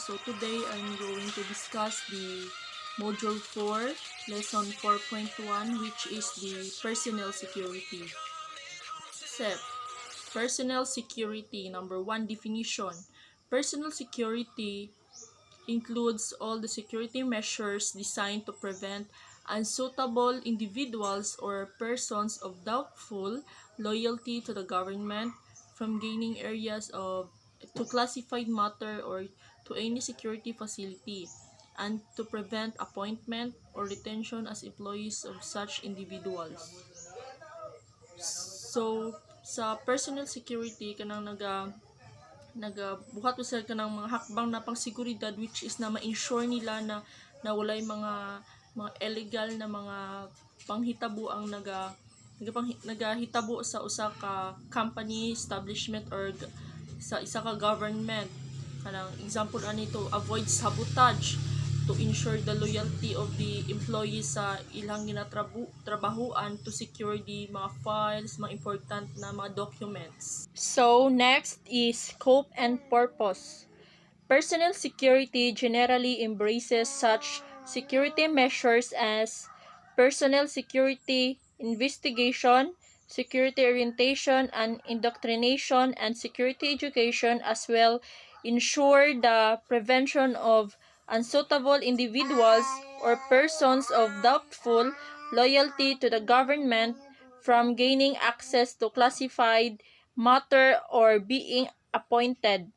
So today I'm going to discuss the Module 4, Lesson 4.1, which is the Personnel Security. Step. Personnel Security. Number 1, definition. Personnel security includes all the security measures designed to prevent unsuitable individuals or persons of doubtful loyalty to the government from gaining areas of to classified matter or to any security facility, and to prevent appointment or retention as employees of such individuals. So sa personal security kanang nagabuhat sila kanang mga hakbang na pangsiguridad, which is na ma-ensure nila na walay mga illegal na mga panghitabo ang nagahitabo sa usa ka company, establishment, or sa isa ka government. Kanang example ani to avoid sabotage, to ensure the loyalty of the employees sa ilang ginatrabahuan, to secure the mga files, mga important na mga documents. So, next is scope and purpose. Personnel security generally embraces such security measures as personnel security investigation, security orientation and indoctrination, and security education, as well ensure the prevention of unsuitable individuals or persons of doubtful loyalty to the government from gaining access to classified matter or being appointed,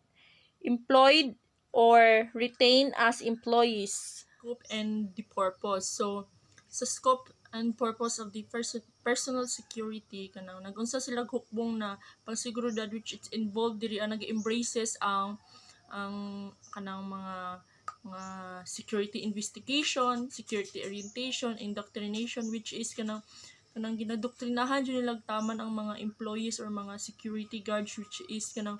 employed, or retained as employees. Scope and the purpose. So, sa scope and purpose of the personal security, kanang nagunsa sila hukbong na pagsiguridad, which is involved diri nag-embraces ang kanang mga security investigation, security orientation, indoctrination, which is kanang ginadoktrinahan jud nilang taman ang mga employees or mga security guards, which is kanang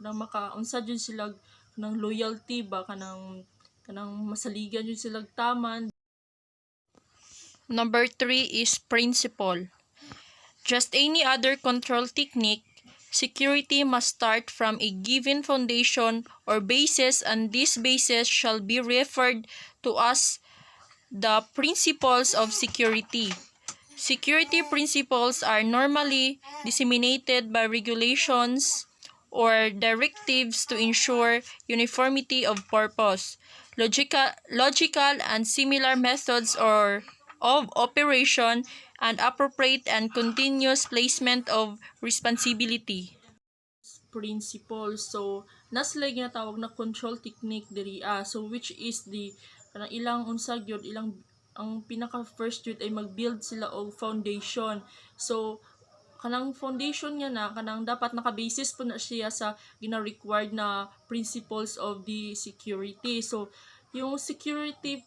makaunsa jud sila kanang loyalty ba, kanang masaligan jud sila taman. Number 3 is principle. Just any other control technique, security must start from a given foundation or basis, and this basis shall be referred to as the principles of security. Security principles are normally disseminated by regulations or directives to ensure uniformity of purpose, logical and similar methods of operation, and appropriate and continuous placement of responsibility. Principles. So, nasla ginatawag na control technique diri so which is the kanang ilang unsa gyud ilang ang pinaka first jud ay mag-build sila og foundation. So, kanang foundation niya na kanang dapat naka-basis po na siya sa gina-required na principles of the security. So, yung security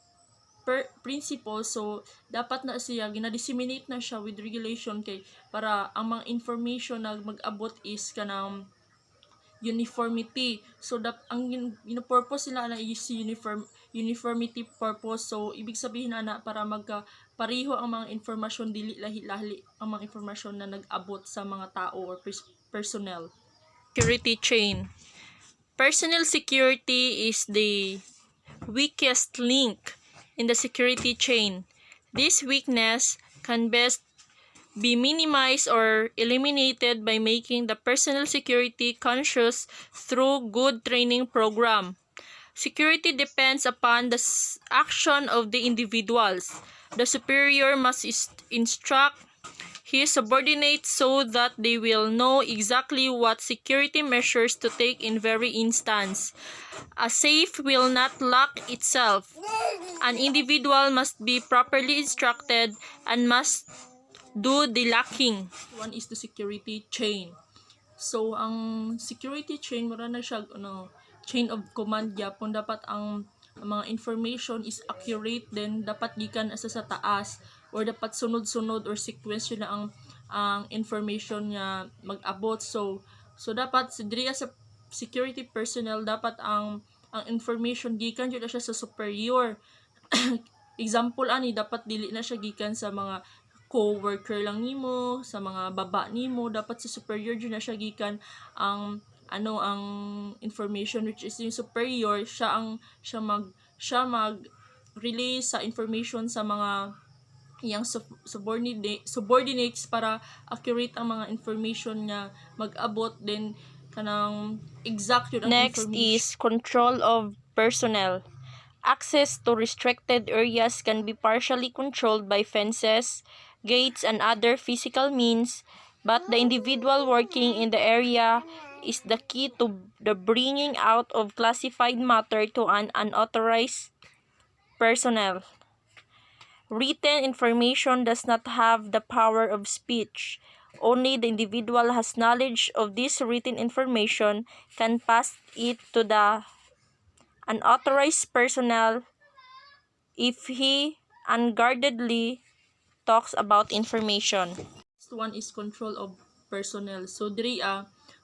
principle, so dapat na siya gina-disseminate na siya with regulation kay para ang mga information na mag-abot is kanang uniformity. So ang gina-purpose nila na is uniformity purpose. So ibig sabihin na para magka-pareho ang mga informasyon, dili lahi-lahi ang mga informasyon na nag-abot sa mga tao or personnel. Security chain. Personnel security is the weakest link in the security chain. This weakness can best be minimized or eliminated by making the personnel security conscious through good training program. Security depends upon the action of the individuals. The superior must instruct his subordinates so that they will know exactly what security measures to take in every instance. A safe will not lock itself. An individual must be properly instructed and must do the locking. One is the security chain. So, ang security chain, mura na siya, chain of command yapon. Dapat ang mga information is accurate, then dapat gikan asa sa taas, or dapat sunod-sunod or sequence na ang information niya mag-abot. So dapat diri sa security personnel, dapat ang information gikan jud siya sa superior. Example ani, dapat dili na siya gikan sa mga co-worker lang nimo, sa mga baba nimo, dapat sa superior jud na siya gikan ang ano ang information, which is yung superior, siya mag release sa information sa mga yang subordinates para accurate ang mga information nga mag-abot, then kanang exact yun ang Next information. is control of personnel. Access to restricted areas can be partially controlled by fences, gates, and other physical means, but the individual working in the area is the key to the bringing out of classified matter to an unauthorized personnel. Written information does not have the power of speech. Only the individual has knowledge of this written information can pass it to the unauthorized personnel if he unguardedly talks about information. Next one is control of personnel. So diri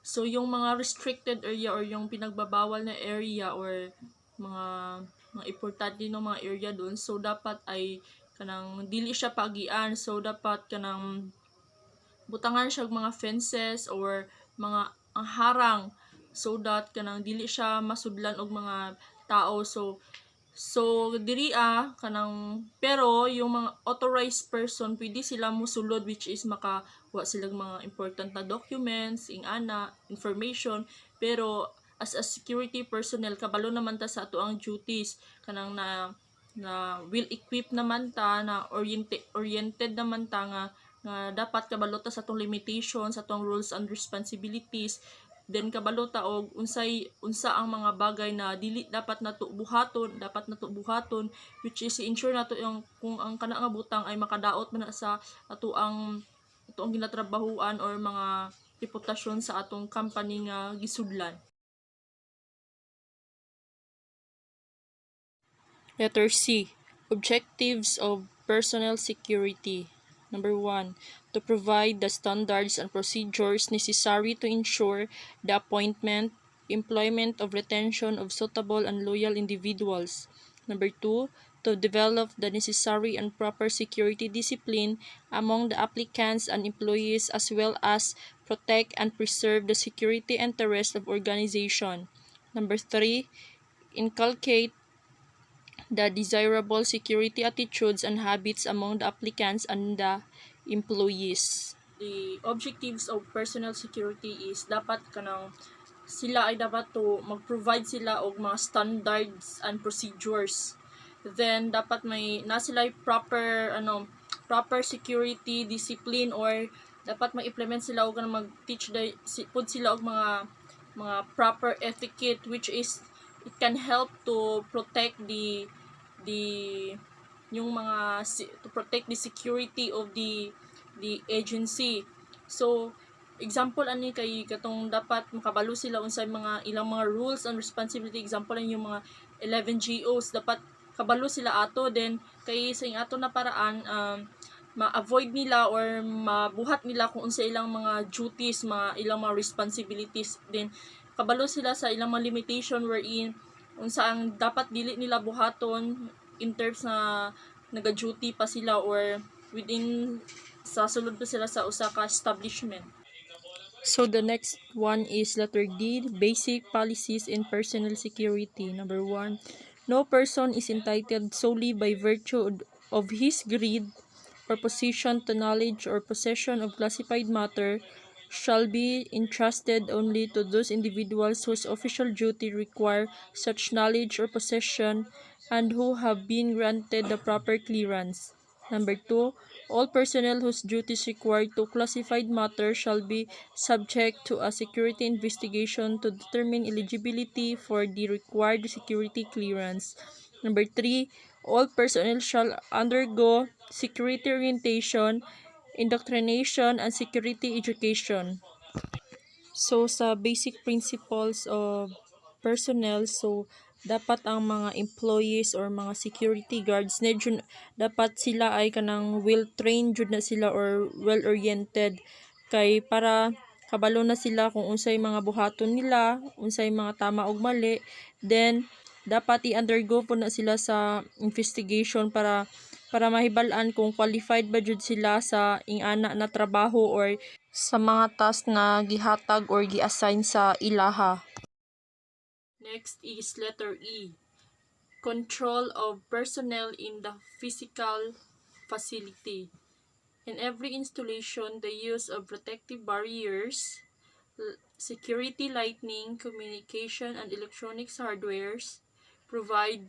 so yung mga restricted area or yung pinagbabawal na area or mga importante ng mga area doon, so dapat ay kanang dili siya pagian, so dapat kanang butangan siya mga fences or mga harang, so that kanang dili siya masudlan og mga tao. So diri kanang, pero yung mga authorized person pwede sila mosulod, which is makawa silang mga important na documents, information, pero as a security personnel kabalo naman ta sa ato ang duties, kanang na well equipped naman ta, na oriented naman ta nga dapat kabalo ta sa atong limitations, sa atong rules and responsibilities, then kabalo ta og unsa ang mga bagay na dili dapat nato buhaton, which is ensure nato yung kung ang kana nga butang ay makadaot man sa ato ang ginatrabahuan or mga reputasyon sa atong company nga gisudlan. Letter C. Objectives of personnel security. Number 1. To provide the standards and procedures necessary to ensure the appointment, employment of retention of suitable and loyal individuals. Number 2. To develop the necessary and proper security discipline among the applicants and employees, as well as protect and preserve the security interests of organization. Number 3. Inculcate the desirable security attitudes and habits among the applicants and the employees. The objectives of personal security is dapat kanang sila ay dapat to mag-provide sila og mga standards and procedures. Then dapat may na sila proper security discipline, or dapat mag-implement sila og mag-teach pud sila og mga proper etiquette, which is it can help to protect yung mga to protect the security of the agency. So example ani kay katong dapat makabalo sila unsay mga ilang mga rules and responsibility. Example ani yung mga 11 GOs dapat kabalo sila ato, then kay sa ato na paraan ma-avoid nila or mabuhat nila kung unsa ilang mga duties, mga ilang mga responsibilities, then kabalo sila sa ilang mga limitation wherein unsa ang dapat dili nila buhaton in terms na naga-duty pa sila or within sa sulod pa sila sa usa ka establishment. So the next one is letter D, basic policies in personal security. Number 1, no person is entitled solely by virtue of his grade or position to knowledge or possession of classified matter shall be entrusted only to those individuals whose official duty require such knowledge or possession and who have been granted the proper clearance. Number 2, all personnel whose duties require to classified matter shall be subject to a security investigation to determine eligibility for the required security clearance. Number 3, all personnel shall undergo security orientation, indoctrination, and security education. So, sa basic principles of personnel, so dapat ang mga employees or mga security guards dapat sila ay kanang well trained jud na sila or well oriented, kay para kabalo na sila kung unsay mga buhaton nila, unsay mga tama ug mali, then dapat i-undergo po na sila sa investigation para mahibal-an kung qualified ba jud sila sa ingana na trabaho or sa mga task na gihatag or gi-assign sa ilaha. Next is letter E. Control of personnel in the physical facility. In every installation, the use of protective barriers, security lighting, communication, and electronics hardwares provides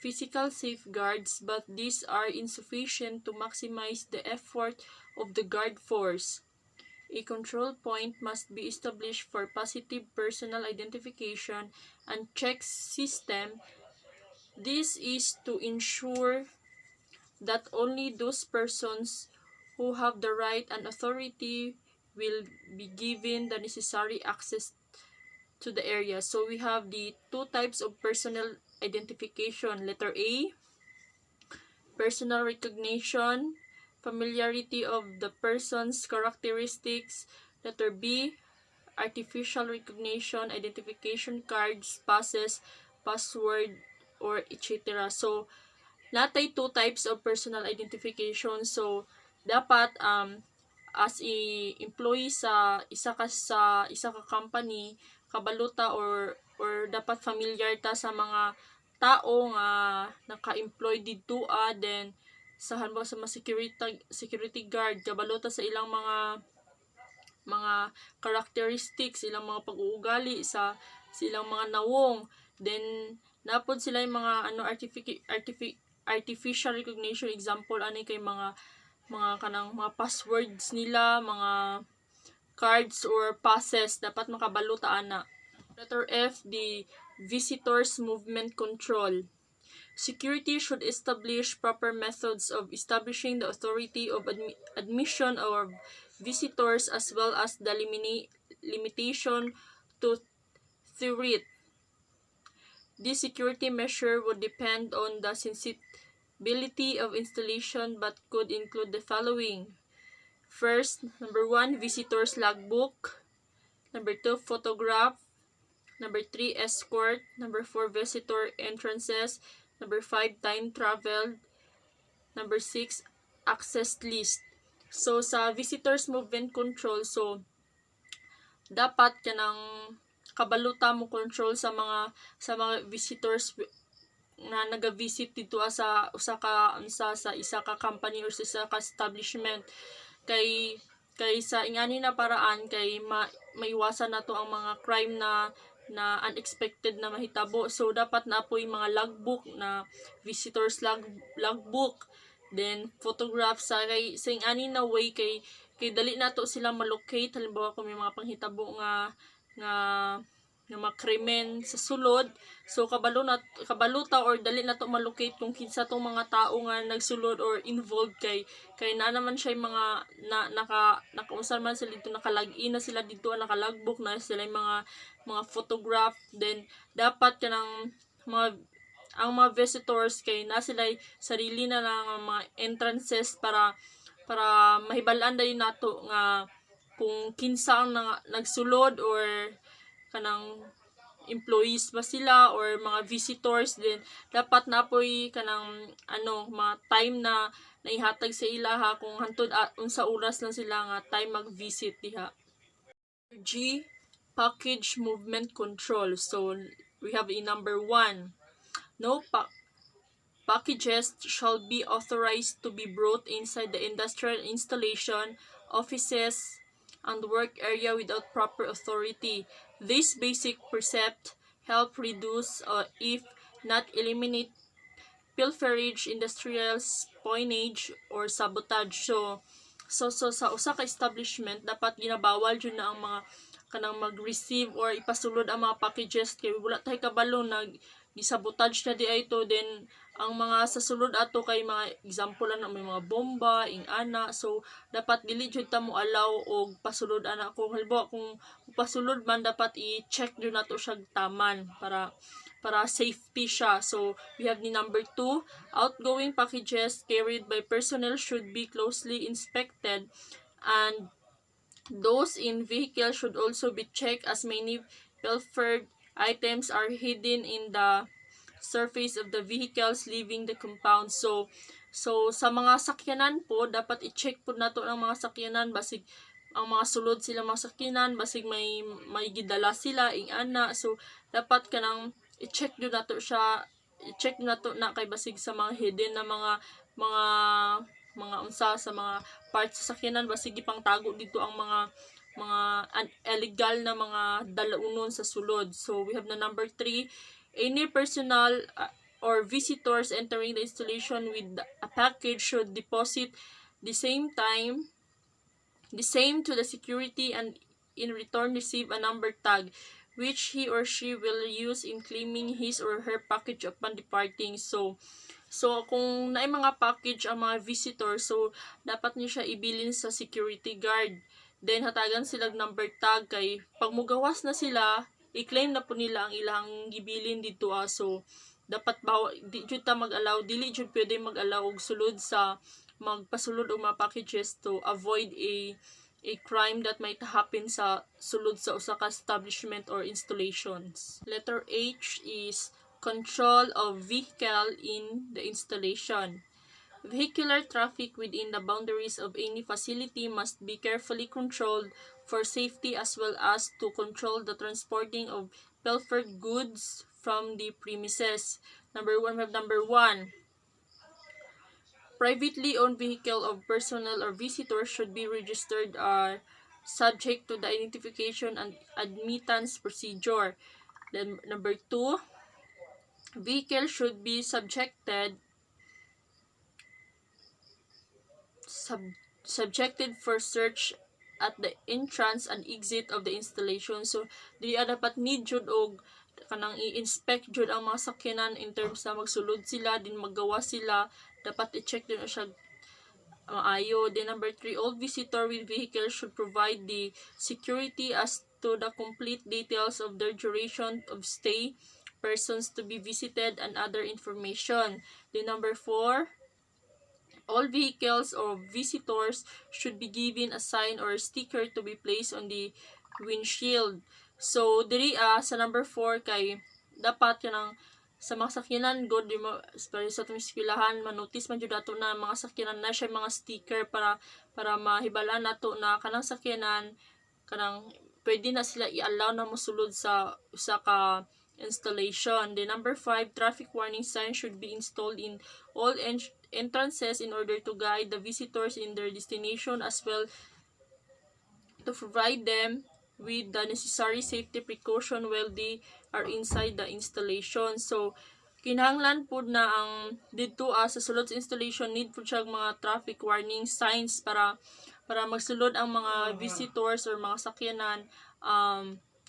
physical safeguards, but these are insufficient to maximize the effort of the guard force. A control point must be established for positive personal identification and check system. This is to ensure that only those persons who have the right and authority will be given the necessary access to the area. So we have the two types of personal identification. Letter A, personal recognition, familiarity of the person's characteristics. Letter B, artificial recognition, identification cards, passes, password, or etc. So, natay two types of personal identification. So, dapat as a employee sa isa ka company, kabaluta or dapat familiar ta sa mga tao nga naka-employ didto then sa hanbang sa mga security guard kabaluta sa ilang mga characteristics, ilang mga pag-uugali sa silang mga nawong. Then napod sila yung mga artificial recognition example ani kay mga kanang mga passwords nila, mga cards or passes dapat makabaluta ana. Letter F, the visitors movement control. Security should establish proper methods of establishing the authority of admission of visitors as well as the limitation to threat. This security measure would depend on the sensibility of installation but could include the following. First, number 1, visitors logbook. Number 2, photograph. Number 3, escort. Number 4, visitor entrances. Number 5, time travel. Number 6, access list. So, sa visitors movement control, so, dapat kanang kabaluta mo control sa mga visitors na naga-visit dito sa isa ka company or sa isa ka establishment kay sa ingani na paraan kay maiwasan nato ang mga crime na unexpected na mahitabo. So dapat na po yung mga logbook na visitors logbook, then photograph sa ingani na way kay dali nato sila malocate halimbawa kung may mga panghitabo nga mga krimen sa sulod. So kabaluta or dali na to malocate kung kinsa tong mga tao nga nagsulod or involved kay na naman siya yung mga nakaunsan man sila dito, nakalagin na sila dito, nakalogbook na sila yung mga photograph. Then dapat kanang ang mga visitors kay na sila sarili na ng mga entrances para mahibalaan dali nato nga kung kinsa ang nagsulod or kanang employees ba sila or mga visitors. Then dapat napoy kanang mga time na naihatag sa ilaha kung hantud unsa oras lang sila nga time mag-visit diha. G, package movement control. So we have a number 1, no packages shall be authorized to be brought inside the industrial installation, offices, and work area without proper authority. This basic precept help reduce if not eliminate pilferage, industrial spoilage, or sabotage. So sa usa ka establishment dapat ginabawal jud na ang mga kanang mag-receive or ipasulod ang mga packages kay wala tay kabalo nag gisabotage na di ay to. Then ang mga sa sulod ato kay mga example na may mga bomba ana, so dapat dili jud ta mo allow og pasulod ana. Kung halimbawa kung pasulod man dapat i-check jud nato siya taman para safety siya. So we have the number 2, outgoing packages carried by personnel should be closely inspected, and those in vehicle should also be checked as many pilfered items are hidden in the surface of the vehicles leaving the compound. So sa mga sakyanan po dapat i-check po nato ang mga sakyanan basig ang mga sulod sila mga sakinan basig may gidala sila ing ana. So dapat kanang i-check jud nato siya, i-check nato na kay basig sa mga hidden na mga unsa sa mga parts sa sakyanan basig ipang tago dito ang mga illegal na mga dalaunon sa sulod. So we have na number 3, any personal or visitors entering the installation with a package should deposit the same to the security and in return receive a number tag which he or she will use in claiming his or her package upon departing. So kung naay mga package ang mga visitor, so dapat niyo siya ibilin sa security guard. Then hatagan sila number tag kay pag mugawas na sila, i-claim na po nila ang ilang gibilin dito. So dapat di jud ta mag-allow, dili jud pwede mag-allow og sulod sa magpasulod og mga packages to avoid a crime that might happen sa sulod sa usa ka establishment or installations. Letter H is control of vehicle in the installation. Vehicular traffic within the boundaries of any facility must be carefully controlled for safety as well as to control the transporting of pilfered goods from the premises. Number 1, we have number 1. Privately owned vehicle of personnel or visitors should be registered subject to the identification and admittance procedure. Then number 2, vehicle should be subjected for search at the entrance and exit of the installation. So dili dapat need jud og kanang i-inspect jud ang mga sakyanan in terms na magsulod sila din maggawa sila, dapat i-check din siya maayo. Then number 3, all visitor with vehicle should provide the security as to the complete details of their duration of stay, persons to be visited, and other information. Then number 4, all vehicles or visitors should be given a sign or a sticker to be placed on the windshield. So diri sa number 4 kay dapat kanang sa mga sakyanan god di mo sa atong eskwelahan manotice man jud ato na mga sakyanan na siya mga sticker para mahibalaan nato na kanang sakyanan kanang pwede na sila i-allow na mosulod sa usa ka installation. The number 5, traffic warning signs should be installed in all entrances in order to guide the visitors in their destination as well to provide them with the necessary safety precaution while they are inside the installation. So kinahanglan pud na ang dito sa sulod sa installation need pud siya mga traffic warning signs para magsulod ang mga visitors or mga sakyanan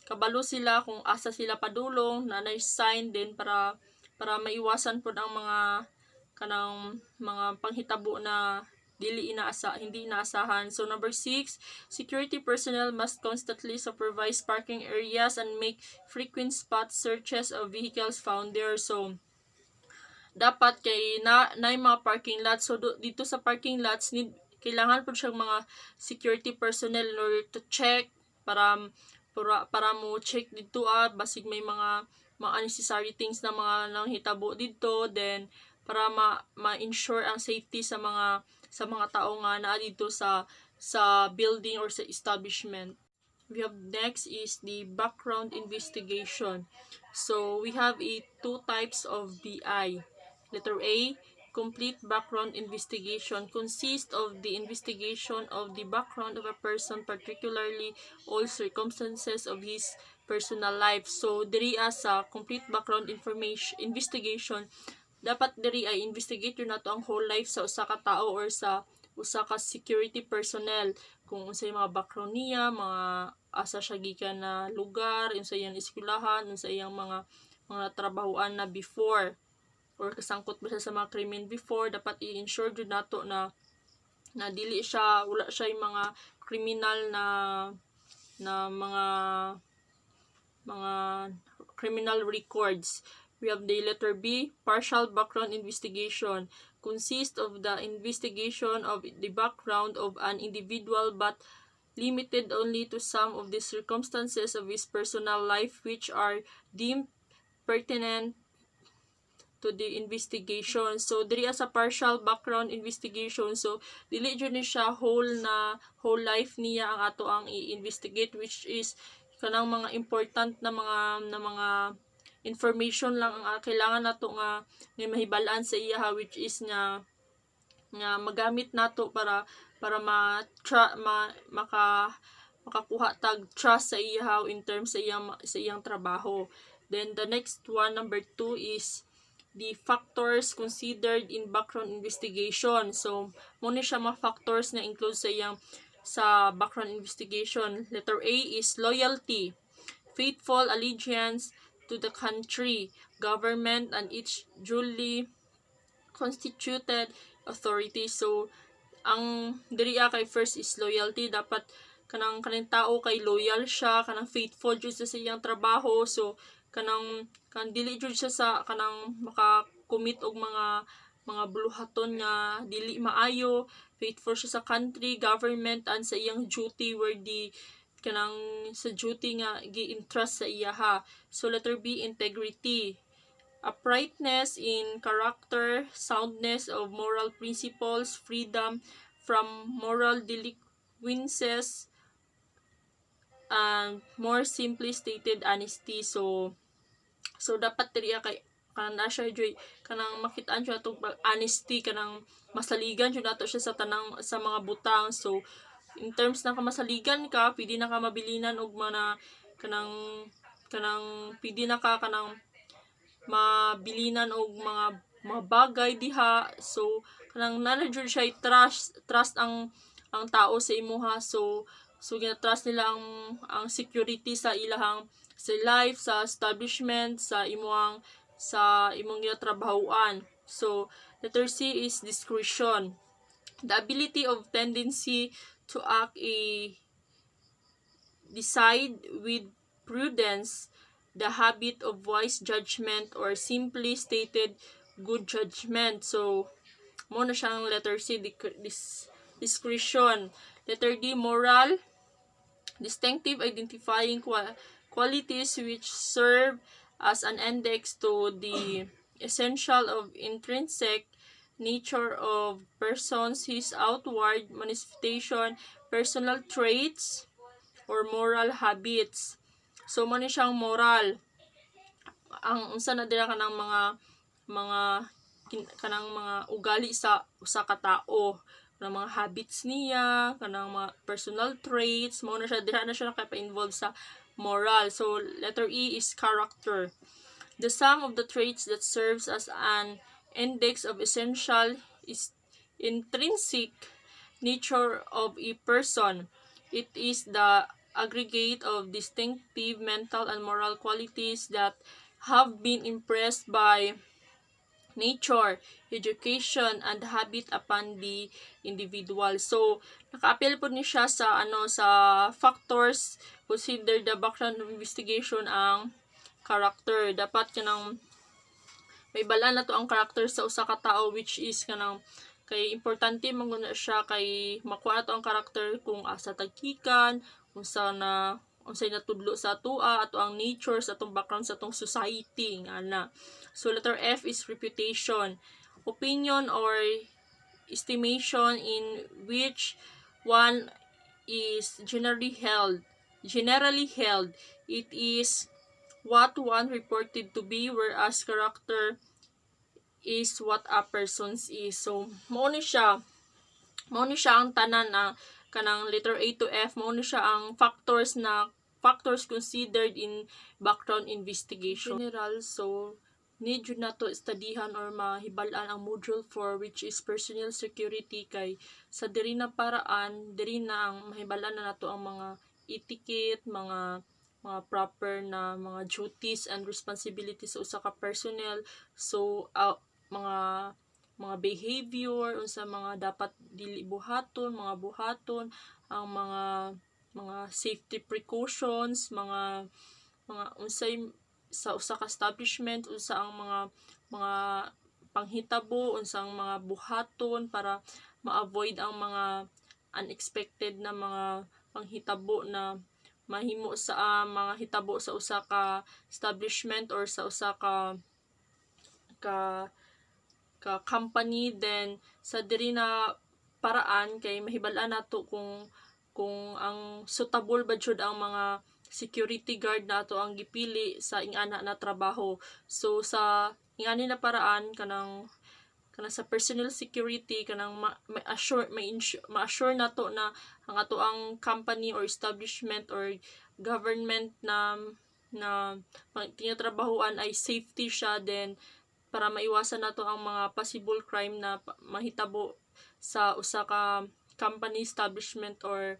kabalo sila kung asa sila padulong na sign din para maiwasan pud ang mga kanang mga panghitabo na hindi inaasahan. So number 6, security personnel must constantly supervise parking areas and make frequent spot searches of vehicles found there. So dapat kay na yung mga parking lots. So dito sa parking lots kailangan po siyang mga security personnel in order to check para mo check dito basig may mga unnecessary things na mga nanghitabo dito, then para ma-ensure ang safety sa mga tao nga naa dito sa building or sa establishment. We have next is the background investigation. So we have 2 types of BI. Letter A, complete background investigation consists of the investigation of the background of a person, particularly all circumstances of his personal life. So diri sa complete background investigation, dapat diri ay investigate yun nato ang whole life sa usa ka tao or sa usa ka security personnel, kung unsay mga background niya, mga asa siya gikan na lugar, unsa iyang eskwelahan, unsa iyang mga trabahoan na before or kasangkot ba siya sa mga krimen before. Dapat i-ensure jud nato na dili siya, wala siya yung mga criminal na mga criminal records. We have the letter B, partial background investigation. Consists of the investigation of the background of an individual but limited only to some of the circumstances of his personal life which are deemed pertinent investigation. So diri as a partial background investigation, so dili jud ni siya whole life niya ang ato ang i-investigate, which is kanang mga important na mga information lang ang kailangan nato nga mahibal-an sa iya, which is nga magamit nato para makakuha tag trust sa iya in terms sa iyang trabaho. Then the next one, number 2, is the factors considered in background investigation. So mo ni siya mga factors na include sa background investigation. Letter A is loyalty, faithful allegiance to the country, government, and its duly constituted authority. So ang diriya kay first is loyalty, dapat kanang tao kay loyal siya, kanang faithful jud sa iyang trabaho. So kanang dili jud siya sa kanang maka-commit og mga buluhaton nga dili maayo. Faithful siya sa country, government, and sa iyang duty worthy kanang sa duty nga gi-entrust sa iya ha. So letter B, integrity, uprightness in character, soundness of moral principles, freedom from moral delinquencies, and more simply stated, honesty. So dapat diriya kay kanang na siya joy kanang makitaan siya atong honesty, kanang masaligan jud nato siya sa mga butang. So in terms na kamasaligan ka, pwede na ka mabilinan og mga kanang pwede na ka kanang mabilinan og mga bagay diha. So kanang nanajud siya trust ang tao sa imuha. So gina-trust nila ang security sa ilahang sa life, sa establishment, sa imong ginatrabahoan. So letter C is discretion, the ability of tendency to decide with prudence, the habit of wise judgment, or simply stated good judgment. So mo na siyang letter C, discretion. Letter D, moral, distinctive identifying qualities which serve as an index to the essential of intrinsic nature of persons, his outward manifestation, personal traits, or moral habits. So mo ni siyang moral, ang unsa na dira kanang mga ugali sa usa ka tawo, kanang mga habits niya, kanang mga personal traits, mo na siya dira na siya nakapa-involve sa moral. So letter E is character, the sum of the traits that serves as an index of essential intrinsic nature of a person. It is the aggregate of distinctive mental and moral qualities that have been impressed by nature, education, and habit upon the individual. So naka-appeal po ni siya sa factors consider the background investigation ang character. Dapat kanang may balaan na to ang character sa usa ka tao, which is kanang kay importante manguna siya kay makuha na to ang character kung asa tagkikan, unsay natudlo sa atua ato ang nature sa atong background sa atong society nga na. So letter F is reputation, opinion or estimation in which one is generally held. It is what one reported to be, whereas character is what a person's is. So mao ni siya ang tanan na kanang letter A to F, mao ni siya ang factors considered in background investigation. General, so need yun na to studyhan or mahibal-an ang module 4, which is personnel security, kay sa diri na paraan diri na ang mahibal-an na nato ang mga etiquette, mga proper na mga duties and responsibilities sa usa ka personnel. So mga behavior unsa mga dapat dili buhaton, ang mga safety precautions, mga unsay sa usa ka establishment, unsa ang mga panghitabo, unsang mga buhaton para ma-avoid ang mga unexpected na mga panghitabo na mahimo sa mga hitabo sa usa ka establishment or sa usa ka ka company, then sa diri na paraan kay mahibalaan nato kung ang suitable ba jud ang mga security guard na ato ang gipili sa ingana na trabaho. So sa ingani na paraan kanang sa personal security kanang ma-assure nato na ang ato ang company or establishment or government na tinatrabahuan ay safety siya, then para maiwasan nato ang mga possible crime na mahitabo sa usa ka company, establishment or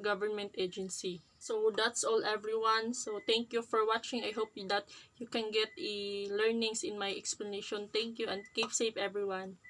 government agency. So that's all everyone. So thank you for watching. I hope that you can get learnings in my explanation. Thank you and keep safe everyone.